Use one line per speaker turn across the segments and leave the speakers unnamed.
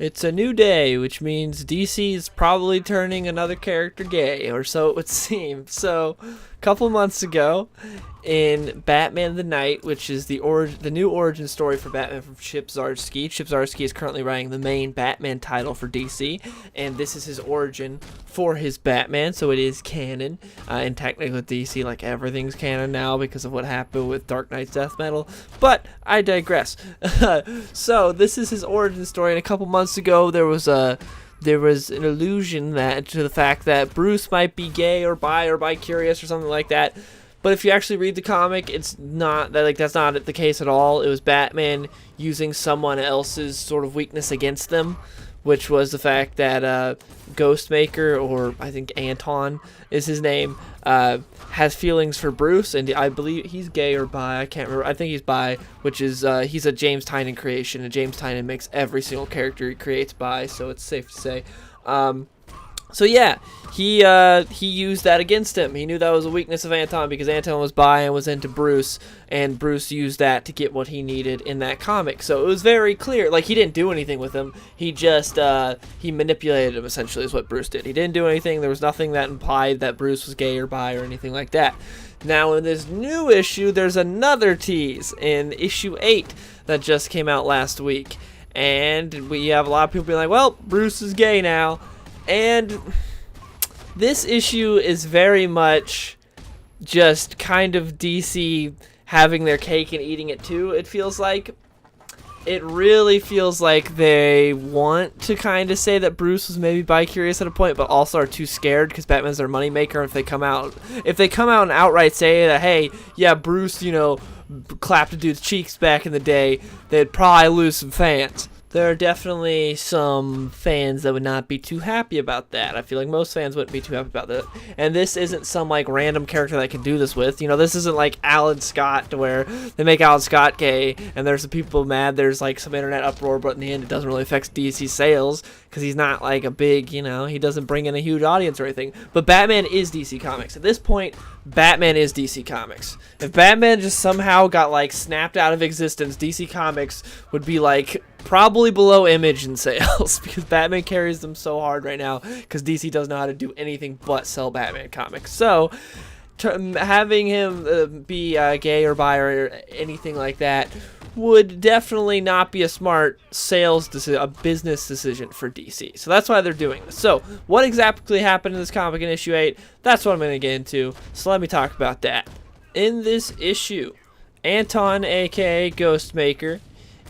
It's a new day, which means DC is probably turning another character gay, or so it would seem. So, a couple months ago, in Batman the Knight, which is the new origin story for Batman from Chip Zdarsky. Chip Zdarsky is currently writing the main Batman title for DC, and this is his origin for his Batman, so it is canon. And technically with DC, like, everything's canon now because of what happened with Dark Knight's death metal, but I digress. So, this is his origin story, and a couple months ago, there was an allusion to the fact that Bruce might be gay or bi-curious or something like that. But if you actually read the comic, it's not that, like, that's not the case at all. It was Batman using someone else's sort of weakness against them, which was the fact that Ghostmaker, or I think Anton is his name, has feelings for Bruce, and I believe he's gay or bi. I can't remember. I think he's bi, which is he's a James Tynion creation, and James Tynion makes every single character he creates bi, so it's safe to say. So yeah, he used that against him. He knew that was a weakness of Anton because Anton was bi and was into Bruce, and Bruce used that to get what he needed in that comic. So it was very clear. Like, he didn't do anything with him. He just he manipulated him, essentially, is what Bruce did. He didn't do anything. There was nothing that implied that Bruce was gay or bi or anything like that. Now, in this new issue, there's another tease in issue 8 that just came out last week. And we have a lot of people being like, well, Bruce is gay now. And this issue is very much just kind of DC having their cake and eating it too, it feels like. It really feels like they want to kind of say that Bruce was maybe bi-curious at a point, but also are too scared because Batman's their moneymaker. If they come out and outright say that, hey, yeah, Bruce, clapped a dude's cheeks back in the day, they'd probably lose some fans. There are definitely some fans that would not be too happy about that. I feel like most fans wouldn't be too happy about that. And this isn't some, like, random character that I can do this with. This isn't like Alan Scott, where they make Alan Scott gay, and there's some people mad, there's, like, some internet uproar, but in the end it doesn't really affect DC sales, because he's not, like, a big, he doesn't bring in a huge audience or anything. But Batman is DC Comics. At this point, Batman is DC Comics. If Batman just somehow got, like, snapped out of existence, DC Comics would be, like, probably below Image in sales because Batman carries them so hard right now because DC doesn't know how to do anything but sell Batman comics. So having him be gay or bi or anything like that would definitely not be a smart sales decision, a business decision for DC. So that's why they're doing this. So what exactly happened in this comic in issue 8? That's what I'm going to get into. So let me talk about that. In this issue, Anton, aka Ghostmaker,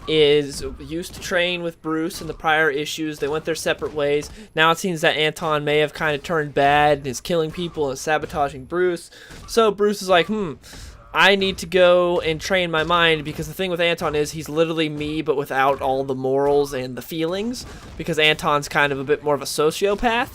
is used to train with Bruce in the prior issues. They went their separate ways. Now it seems that Anton may have kind of turned bad and is killing people and sabotaging Bruce. So Bruce is like, I need to go and train my mind, because the thing with Anton is he's literally me but without all the morals and the feelings, because Anton's kind of a bit more of a sociopath.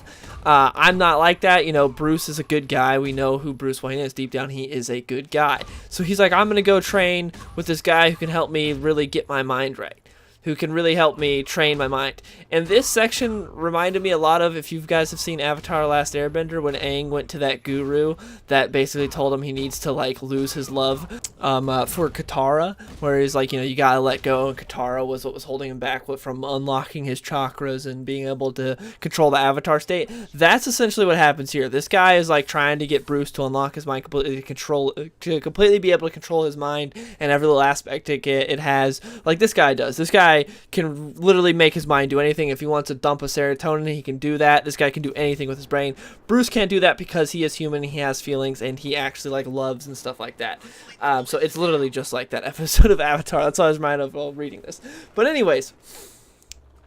I'm not like that. Bruce is a good guy. We know who Bruce Wayne is. Deep down, he is a good guy. So he's like, I'm going to go train with this guy who can help me really get my mind right, who can really help me train my mind. And this section reminded me a lot of, if you guys have seen Avatar: Last Airbender, when Aang went to that guru that basically told him he needs to, like, lose his love for Katara, where he's like, you gotta let go, and Katara was what was holding him back from unlocking his chakras and being able to control the Avatar state. That's essentially what happens here. This guy is, like, trying to get Bruce to unlock his mind completely, to completely be able to control his mind and every little aspect it has, like this guy does. This guy can literally make his mind do anything. If he wants to dump a serotonin, he can do that. This guy can do anything with his brain. Bruce can't do that because he is human, he has feelings, and he actually, like, loves and stuff like that. So it's literally just like that episode of Avatar. That's what I was reminded of while reading this. But anyways,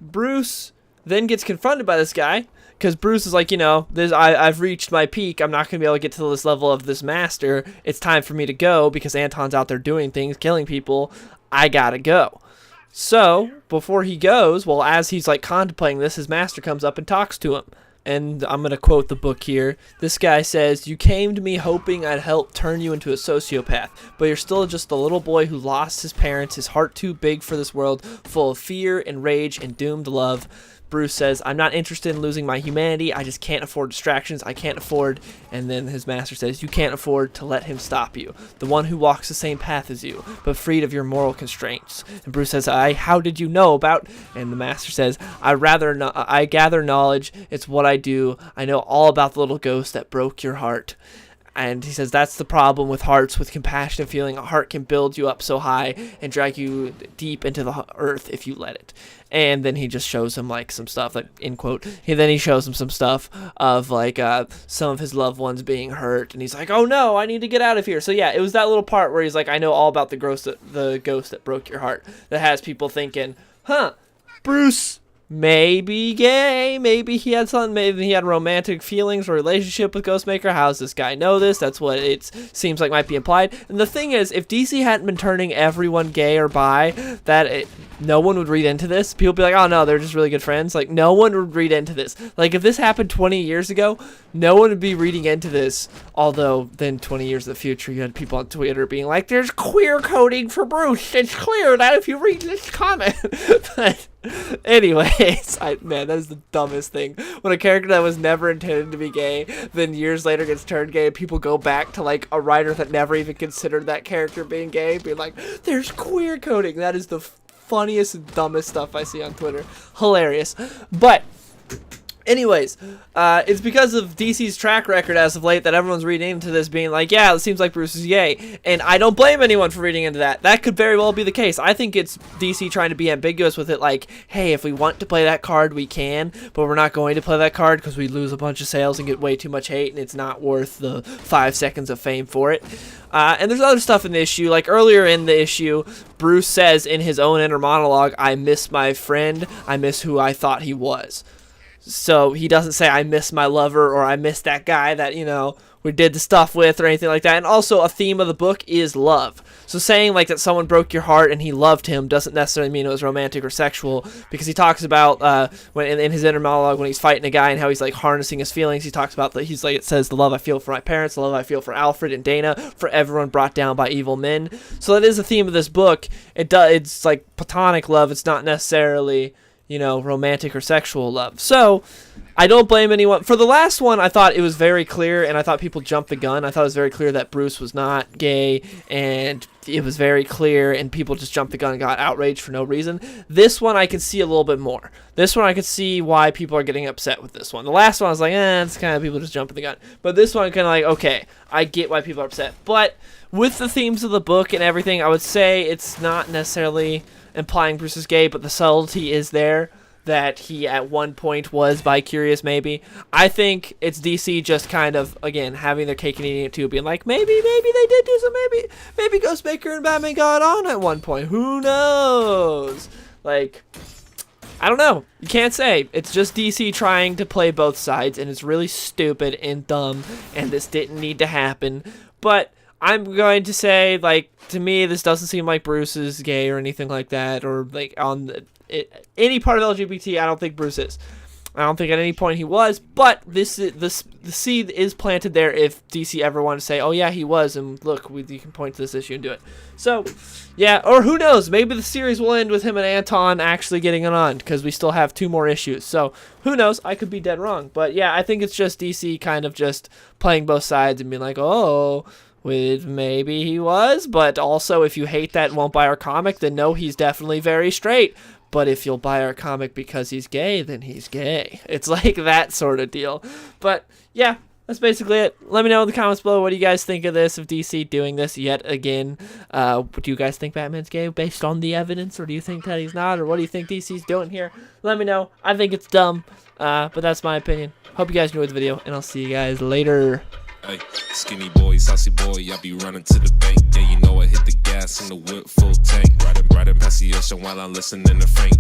Bruce then gets confronted by this guy, because Bruce is like, I've reached my peak. I'm not going to be able to get to this level of this master. It's time for me to go because Anton's out there doing things, killing people. I gotta go. So, before he goes, well, as he's, like, contemplating this, his master comes up and talks to him. And I'm going to quote the book here. This guy says, "You came to me hoping I'd help turn you into a sociopath, but you're still just a little boy who lost his parents, his heart too big for this world, full of fear and rage and doomed love. Bruce says, I'm not interested in losing my humanity. I just can't afford distractions. I can't afford. And then his master says, you can't afford to let him stop you. The one who walks the same path as you, but freed of your moral constraints. And Bruce says, how did you know about? And the master says, I gather knowledge. It's what I do. I know all about the little ghost that broke your heart. And he says that's the problem with hearts with compassion and feeling. A heart can build you up so high and drag you deep into the earth if you let it. And then he just shows him like some stuff, like in quote. He shows him some stuff of like some of his loved ones being hurt, and he's like, "Oh no, I need to get out of here." So yeah, it was that little part where he's like, "I know all about the ghost that broke your heart." That has people thinking, "Huh, Bruce maybe gay, maybe he had something, maybe he had romantic feelings or relationship with Ghostmaker. How does this guy know this?" That's what it seems like might be implied. And the thing is, if DC hadn't been turning everyone gay or bi, no one would read into this. People would be like, oh no, they're just really good friends. Like, no one would read into this. Like, if this happened 20 years ago, no one would be reading into this. Although, then 20 years in the future, you had people on Twitter being like, there's queer coding for Bruce. It's clear that if you read this comment. But anyways, man, that is the dumbest thing. When a character that was never intended to be gay, then years later gets turned gay, and people go back to, like, a writer that never even considered that character being gay, being like, there's queer coding. That is the funniest and dumbest stuff I see on Twitter. Hilarious. But anyways, it's because of DC's track record as of late that everyone's reading into this being like, yeah, it seems like Bruce is gay. And I don't blame anyone for reading into that. That could very well be the case. I think it's DC trying to be ambiguous with it, like, hey, if we want to play that card, we can, but we're not going to play that card because we lose a bunch of sales and get way too much hate, and it's not worth the 5 seconds of fame for it. And there's other stuff in the issue. Like earlier in the issue, Bruce says in his own inner monologue, I miss my friend. I miss who I thought he was. So he doesn't say I miss my lover or I miss that guy that, you know, we did the stuff with or anything like that. And also a theme of the book is love. So saying like that someone broke your heart and he loved him doesn't necessarily mean it was romantic or sexual, because he talks about when in his inner monologue when he's fighting a guy and how he's like harnessing his feelings. He talks about that he's like, it says the love I feel for my parents, the love I feel for Alfred and Dana, for everyone brought down by evil men. So that is the theme of this book. It's like platonic love. It's not necessarily, you know, romantic or sexual love. So I don't blame anyone. For the last one, I thought it was very clear, and I thought people jumped the gun. I thought it was very clear that Bruce was not gay, and it was very clear, and people just jumped the gun and got outraged for no reason. This one, I could see a little bit more. This one, I could see why people are getting upset with this one. The last one, I was like, it's kind of people just jumping the gun. But this one, kind of like, okay, I get why people are upset. But with the themes of the book and everything, I would say it's not necessarily implying Bruce is gay, but the subtlety is there that he at one point was bi-curious, maybe. I think it's DC just kind of, again, having their cake and eating it too, being like, maybe they did do some, maybe Ghostmaker and Batman got on at one point. Who knows? Like, I don't know. You can't say. It's just DC trying to play both sides, and it's really stupid and dumb, and this didn't need to happen. But I'm going to say, like, to me, this doesn't seem like Bruce is gay or anything like that, or like any part of LGBT. I don't think Bruce is. I don't think at any point he was, but the seed is planted there if DC ever wanted to say, oh yeah, he was, and look, you can point to this issue and do it. So, yeah, or who knows, maybe the series will end with him and Anton actually getting it on, because we still have 2 more issues. So, who knows, I could be dead wrong. But yeah, I think it's just DC kind of just playing both sides and being like, oh, with maybe he was, but also if you hate that and won't buy our comic, then no, he's definitely very straight. But if you'll buy our comic because he's gay, then he's gay. It's like that sort of deal. But yeah, that's basically it. Let me know in the comments below, what do you guys think of this, of DC doing this yet again? Do you guys think Batman's gay based on the evidence, or do you think that he's not, or what do you think DC's doing here? Let me know. I think it's dumb, but that's my opinion. Hope you guys enjoyed the video, and I'll see you guys later.
Hey, skinny boy, saucy boy, I be running to the bank. Yeah, you know I hit the gas in the whip full tank. Riding past the ocean while I'm listening to Frank.